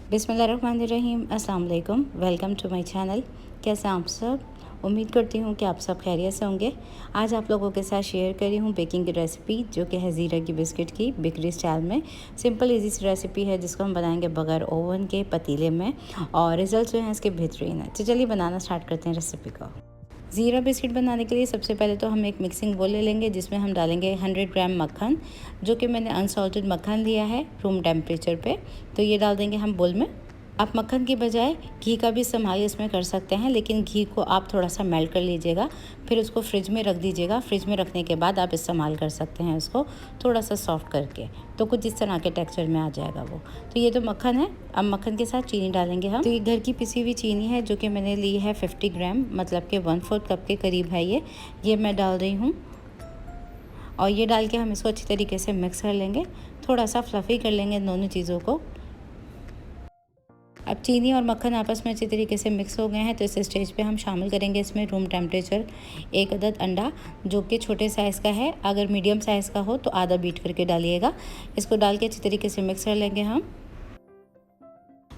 बिस्मिल्लाहिर्रहमानिर्रहीम, अस्सलाम वालेकुम। Welcome to my channel. कैसे हैं आप सब? उम्मीद करती हूँ कि आप सब खैरियत से होंगे। आज आप लोगों के साथ शेयर करी हूँ बेकिंग की रेसिपी, जो कि है ज़ीरा की बिस्किट की बेकरी स्टाइल में। सिंपल इजी सी रेसिपी है जिसको हम बनाएंगे बगैर ओवन के पतीले में, और रिज़ल्ट जो हैं इसके बेहतरीन है। तो चलिए बनाना स्टार्ट करते हैं रेसिपी को। ज़ीरा बिस्किट बनाने के लिए सबसे पहले तो हम एक मिक्सिंग बोल ले लेंगे, जिसमें हम डालेंगे 100 ग्राम मक्खन, जो कि मैंने अनसॉल्टेड मक्खन लिया है रूम टेम्परेचर पे। तो ये डाल देंगे हम बोल में। आप मक्खन की बजाय घी का भी इस्तेमाल इसमें कर सकते हैं, लेकिन घी को आप थोड़ा सा मेल्ट कर लीजिएगा, फिर उसको फ्रिज में रख दीजिएगा। फ्रिज में रखने के बाद आप इस्तेमाल कर सकते हैं उसको थोड़ा सा सॉफ्ट करके, तो कुछ इस तरह के टेक्सचर में आ जाएगा वो। तो ये तो मक्खन है। अब मक्खन के साथ चीनी डालेंगे हम। तो ये घर की पिसी हुई चीनी है, जो कि मैंने ली है 50 ग्राम, मतलब कि 1/4 कप के करीब है ये मैं डाल रही हूँ। और ये डाल के हम इसको अच्छी तरीके से मिक्स कर लेंगे, थोड़ा सा फ्लफ़ी कर लेंगे दोनों चीज़ों को। अब चीनी और मक्खन आपस में अच्छी तरीके से मिक्स हो गए हैं, तो इस स्टेज पे हम शामिल करेंगे इसमें रूम टेम्परेचर 1 अदद अंडा, जो कि छोटे साइज़ का है। अगर मीडियम साइज़ का हो तो आधा बीट करके डालिएगा। इसको डाल के अच्छी तरीके से मिक्स कर लेंगे हम।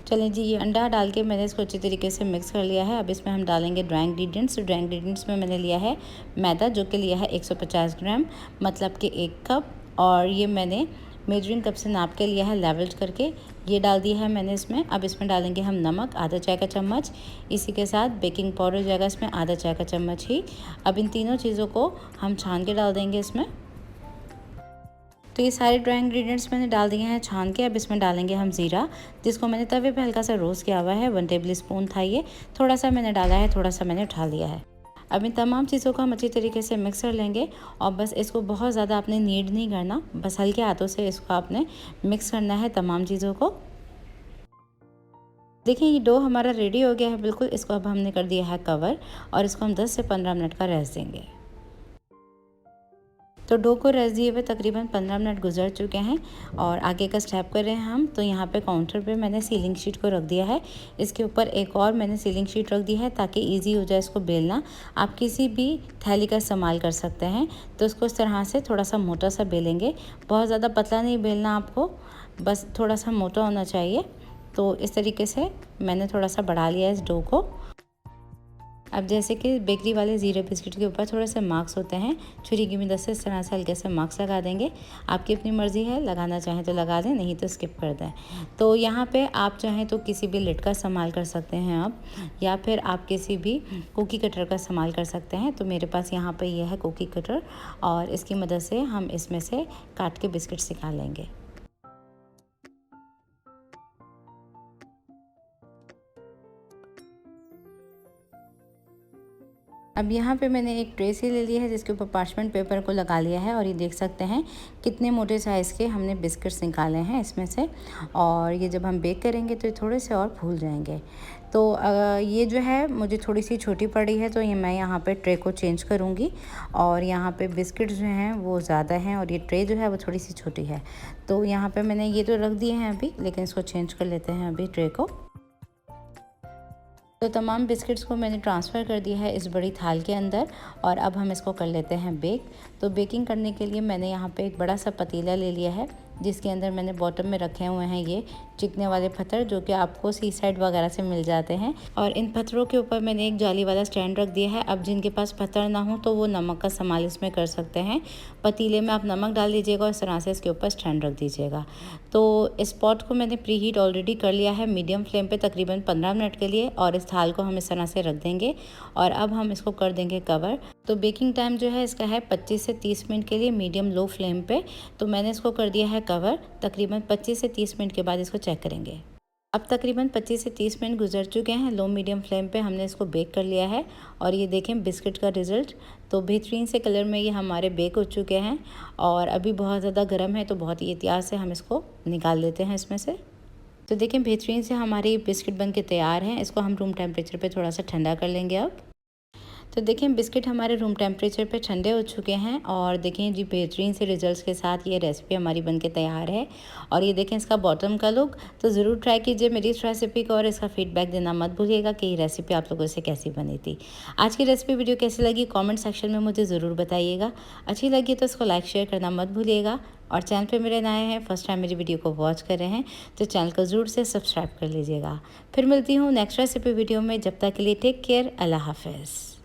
चलें जी, ये अंडा डाल के मैंने इसको अच्छी तरीके से मिक्स कर लिया है। अब इसमें हम डालेंगे ड्राई इंग्रेडिएंट्स। ड्राई इंग्रेडिएंट्स में मैंने लिया है मैदा, जो कि लिया है 150 ग्राम, मतलब कि 1 कप। और ये मैंने मेजरिंग कप से नाप के लिया है लेवल्ड करके। ये डाल दिया है मैंने इसमें। अब इसमें डालेंगे हम नमक, आधा चाय का चम्मच। इसी के साथ बेकिंग पाउडर जाएगा इसमें आधा चाय का चम्मच ही। अब इन तीनों चीज़ों को हम छान के डाल देंगे इसमें। तो ये सारे ड्राई इंग्रेडिएंट्स मैंने डाल दिए हैं छान के। अब इसमें डालेंगे हम ज़ीरा, जिसको मैंने तवे पे हल्का सा रोस्ट किया हुआ है। 1 टेबल स्पून था ये। थोड़ा सा मैंने डाला है, थोड़ा सा मैंने उठा लिया है। अब इन तमाम चीज़ों को हम अच्छी तरीके से मिक्स कर लेंगे, और बस इसको बहुत ज़्यादा आपने नीड नहीं करना, बस हल्के हाथों से इसको आपने मिक्स करना है तमाम चीज़ों को। देखिए, ये डो हमारा रेडी हो गया है बिल्कुल। इसको अब हमने कर दिया है कवर, और इसको हम 10 से 15 मिनट का रेस्ट देंगे। तो डो को रेस्ट दिए हुए तकरीबन 15 मिनट गुजर चुके हैं, और आगे का स्टेप कर रहे हैं हम। तो यहाँ पे काउंटर पे मैंने सीलिंग शीट को रख दिया है। इसके ऊपर एक और मैंने सीलिंग शीट रख दी है, ताकि इजी हो जाए इसको बेलना। आप किसी भी थैली का इस्तेमाल कर सकते हैं। तो इसको इस तरह से थोड़ा सा मोटा सा बेलेंगे, बहुत ज़्यादा पतला नहीं बेलना आपको, बस थोड़ा सा मोटा होना चाहिए। तो इस तरीके से मैंने थोड़ा सा बढ़ा लिया इस डो को। अब जैसे कि बेकरी वाले ज़ीरा बिस्किट के ऊपर थोड़े से मार्क्स होते हैं, छुरी की मदद से इस तरह से हल्के से मार्क्स लगा देंगे। आपकी अपनी मर्ज़ी है, लगाना चाहें तो लगा दें, नहीं तो स्किप कर दें। तो यहाँ पे आप चाहें तो किसी भी लिड का इस्तेमाल कर सकते हैं आप, या फिर आप किसी भी कुकी कटर का इस्तेमाल कर सकते हैं। तो मेरे पास यहाँ पर यह है कुकी कटर, और इसकी मदद से हम इसमें से काट के बिस्किट्स निकाल लेंगे। अब यहाँ पे मैंने एक ट्रे से ले लिया है, जिसके ऊपर पार्चमेंट पेपर को लगा लिया है, और ये देख सकते हैं कितने मोटे साइज़ के हमने बिस्किट्स निकाले हैं इसमें से। और ये जब हम बेक करेंगे तो ये थोड़े से और फूल जाएंगे। तो ये जो है मुझे थोड़ी सी छोटी पड़ी है, तो ये मैं यहाँ पे ट्रे को चेंज करूँगी। और यहाँ पे बिस्किट्स जो हैं वो ज़्यादा हैं, और ये ट्रे जो है वो थोड़ी सी छोटी है। तो यहाँ पर मैंने ये तो रख दिए हैं अभी, लेकिन इसको चेंज कर लेते हैं अभी ट्रे को। तो तमाम बिस्किट्स को मैंने ट्रांसफ़र कर दिया है इस बड़ी थाल के अंदर, और अब हम इसको कर लेते हैं बेक। तो बेकिंग करने के लिए मैंने यहाँ पे एक बड़ा सा पतीला ले लिया है, जिसके अंदर मैंने बॉटम में रखे हुए हैं ये चिकने वाले पत्थर, जो कि आपको सी साइड वगैरह से मिल जाते हैं। और इन पत्थरों के ऊपर मैंने एक जाली वाला स्टैंड रख दिया है। अब जिनके पास पत्थर ना हो तो वो नमक का इस्तेमाल इसमें कर सकते हैं। पतीले में आप नमक डाल दीजिएगा, और इस तरह से इसके ऊपर स्टैंड रख दीजिएगा। तो इस पॉट को मैंने प्री हीट ऑलरेडी कर लिया है मीडियम फ्लेम पे तकरीबन 15 मिनट के लिए, और इस थाल को हम इस तरह से रख देंगे, और अब हम इसको कर देंगे कवर। तो बेकिंग टाइम जो है इसका है 25 से 30 मिनट के लिए मीडियम लो फ्लेम पे। तो मैंने इसको कर दिया है कवर। तकरीबन 25 से 30 मिनट के बाद इसको चेक करेंगे। अब तकरीबन 25 से 30 मिनट गुजर चुके हैं। लो मीडियम फ्लेम पे हमने इसको बेक कर लिया है, और ये देखें बिस्किट का रिज़ल्ट। तो बेहतरीन से कलर में ये हमारे बेक हो चुके हैं, और अभी बहुत ज़्यादा गर्म है, तो बहुत ही एहतियात से हम इसको निकाल लेते हैं इसमें से। तो देखें बेहतरीन से हमारे बिस्किट बन के तैयार हैं। इसको हम रूम टेम्परेचर पे थोड़ा सा ठंडा कर लेंगे अब। तो देखें बिस्किट हमारे रूम टेम्परेचर पे ठंडे हो चुके हैं और देखें जी बेहतरीन से रिजल्ट्स के साथ ये रेसिपी हमारी बनके तैयार है। और ये देखें इसका बॉटम का लुक। तो ज़रूर ट्राई कीजिए मेरी इस रेसिपी को और इसका फीडबैक देना मत भूलिएगा कि ये रेसिपी आप लोगों से कैसी बनी थी। आज की रेसिपी वीडियो कैसी लगी कॉमेंट सेक्शन में मुझे ज़रूर बताइएगा। अच्छी लगी तो इसको लाइक शेयर करना मत भूलिएगा। और चैनल पे मेरे नए हैं, फर्स्ट टाइम मेरी वीडियो को वॉच कर रहे हैं तो चैनल को ज़रूर से सब्सक्राइब कर लीजिएगा। फिर मिलती हूँ नेक्स्ट रेसिपी वीडियो में। जब तक के लिए टेक केयर, अल्लाह हाफ़िज़।